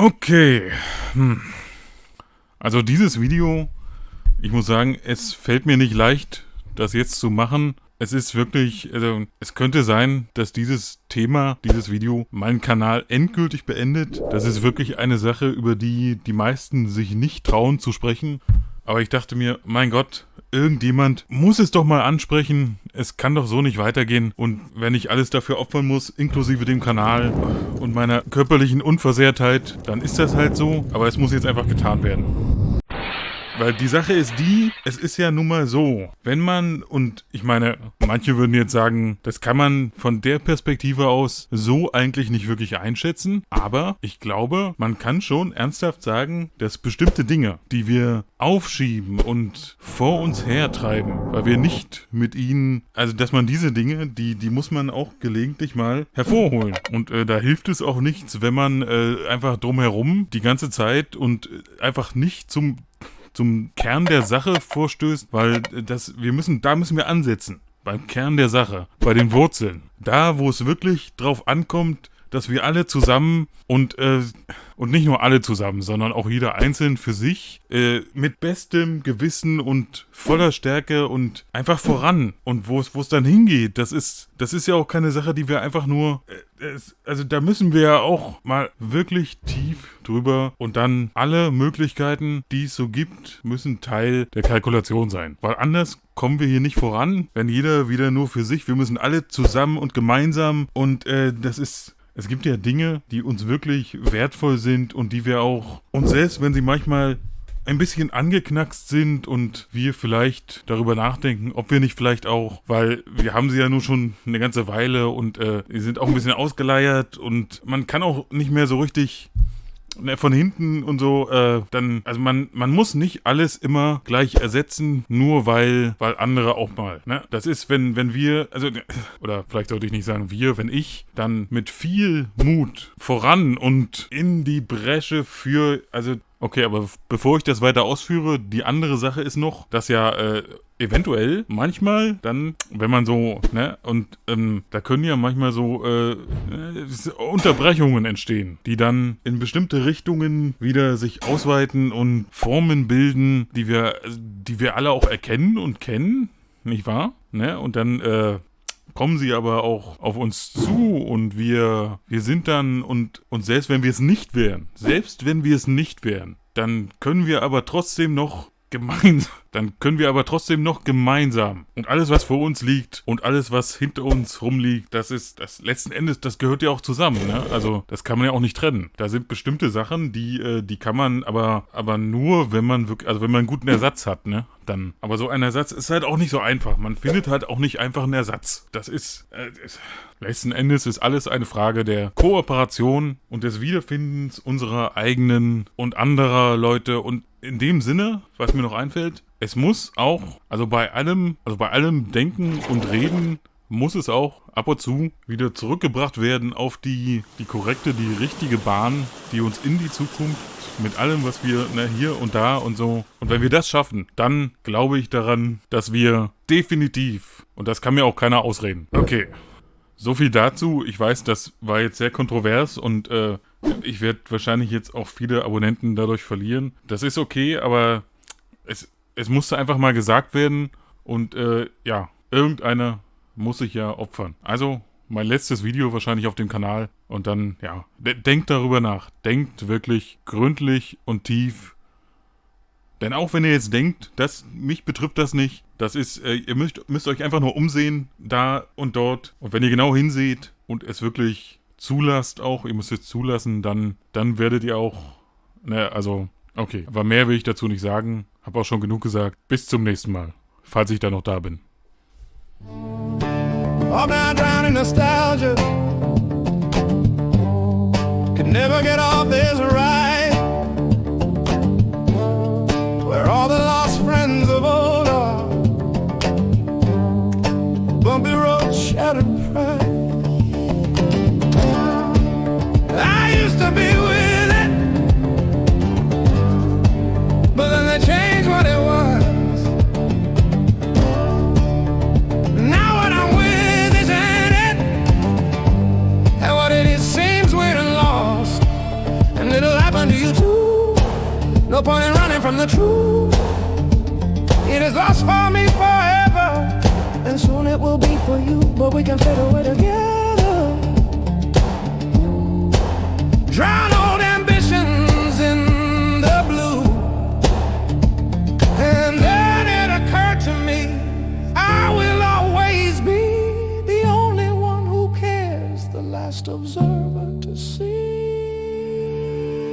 Okay. Also dieses Video, ich muss sagen, es fällt mir nicht leicht, das jetzt zu machen. Es ist wirklich, also es könnte sein, dass dieses Thema, dieses Video, meinen Kanal endgültig beendet. Das ist wirklich eine Sache, über die die meisten sich nicht trauen zu sprechen. Aber ich dachte mir, mein Gott, irgendjemand muss es doch mal ansprechen. Es kann doch so nicht weitergehen. Und wenn ich alles dafür opfern muss, inklusive dem Kanal und meiner körperlichen Unversehrtheit, dann ist das halt so. Aber es muss jetzt einfach getan werden. Weil die Sache ist die, es ist ja nun mal so, wenn man, und ich meine, manche würden jetzt sagen, das kann man von der Perspektive aus so eigentlich nicht wirklich einschätzen, aber ich glaube, man kann schon ernsthaft sagen, dass bestimmte Dinge, die wir aufschieben und vor uns hertreiben, weil wir nicht mit ihnen, also dass man diese Dinge, die muss man auch gelegentlich mal hervorholen. Und da hilft es auch nichts, wenn man einfach drumherum die ganze Zeit und einfach nicht zum Kern der Sache vorstößt, weil da müssen wir ansetzen. Beim Kern der Sache, bei den Wurzeln. Da, wo es wirklich drauf ankommt, dass wir alle zusammen und nicht nur alle zusammen, sondern auch jeder einzeln für sich mit bestem Gewissen und voller Stärke und einfach voran. Und wo es dann hingeht, das ist ja auch keine Sache, die wir einfach nur, also da müssen wir ja auch mal wirklich tief drüber und dann alle Möglichkeiten, die es so gibt, müssen Teil der Kalkulation sein. Weil anders kommen wir hier nicht voran, wenn jeder wieder nur für sich, wir müssen alle zusammen und gemeinsam und es gibt ja Dinge, die uns wirklich wertvoll sind und die wir auch, und selbst wenn sie manchmal ein bisschen angeknackst sind und wir vielleicht darüber nachdenken, ob wir nicht vielleicht auch, weil wir haben sie ja nun schon eine ganze Weile und die sind auch ein bisschen ausgeleiert und man kann auch nicht mehr so richtig von hinten und so, also man muss nicht alles immer gleich ersetzen, nur weil andere auch mal, ne? Das ist, wenn wir, also, oder vielleicht sollte ich nicht sagen wir, wenn ich dann mit viel Mut voran und in die Bresche für, also, okay, aber bevor ich das weiter ausführe, die andere Sache ist noch, dass ja eventuell manchmal dann, wenn man so, ne, und da können ja manchmal so Unterbrechungen entstehen, die dann in bestimmte Richtungen wieder sich ausweiten und Formen bilden, die wir alle auch erkennen und kennen, nicht wahr? Ne? Und dann kommen sie aber auch auf uns zu und wir sind dann, und selbst wenn wir es nicht wären, dann können wir aber trotzdem noch gemeinsam und alles, was vor uns liegt und alles, was hinter uns rumliegt, das letzten Endes, das gehört ja auch zusammen, ne? Also das kann man ja auch nicht trennen. Da sind bestimmte Sachen, die kann man aber nur, wenn man wirklich, also wenn man einen guten Ersatz hat, ne? Dann. Aber so ein Ersatz ist halt auch nicht so einfach. Man findet halt auch nicht einfach einen Ersatz. Das ist, letzten Endes ist alles eine Frage der Kooperation und des Wiederfindens unserer eigenen und anderer Leute. Und in dem Sinne, was mir noch einfällt, es muss auch, also bei allem Denken und Reden, muss es auch ab und zu wieder zurückgebracht werden auf die korrekte, die richtige Bahn, die uns in die Zukunft mit allem, was wir hier und da und so. Und wenn wir das schaffen, dann glaube ich daran, dass wir definitiv, und das kann mir auch keiner ausreden. Okay, so viel dazu. Ich weiß, das war jetzt sehr kontrovers und ich werde wahrscheinlich jetzt auch viele Abonnenten dadurch verlieren. Das ist okay, aber es musste einfach mal gesagt werden und ja, irgendeiner muss sich ja opfern. Also mein letztes Video wahrscheinlich auf dem Kanal und dann, ja, denkt darüber nach. Denkt wirklich gründlich und tief. Denn auch wenn ihr jetzt denkt, mich betrifft das nicht, das ist, ihr müsst euch einfach nur umsehen, da und dort. Und wenn ihr genau hinseht und es wirklich zulasst auch, ihr müsst es zulassen, dann werdet ihr auch, ne, also, okay. Aber mehr will ich dazu nicht sagen. Hab auch schon genug gesagt. Bis zum nächsten Mal, falls ich da noch da bin. I'm now drowned in nostalgia. Could never get off this ride where all the lost friends of old are. Bumpy road, shattered pride. I used to be with it, but then they changed what it was. the truth. It is lost for me forever, and soon it will be for you, but we can fade away together. Drown old ambitions in the blue. And then it occurred to me, I will always be the only one who cares, the last observer.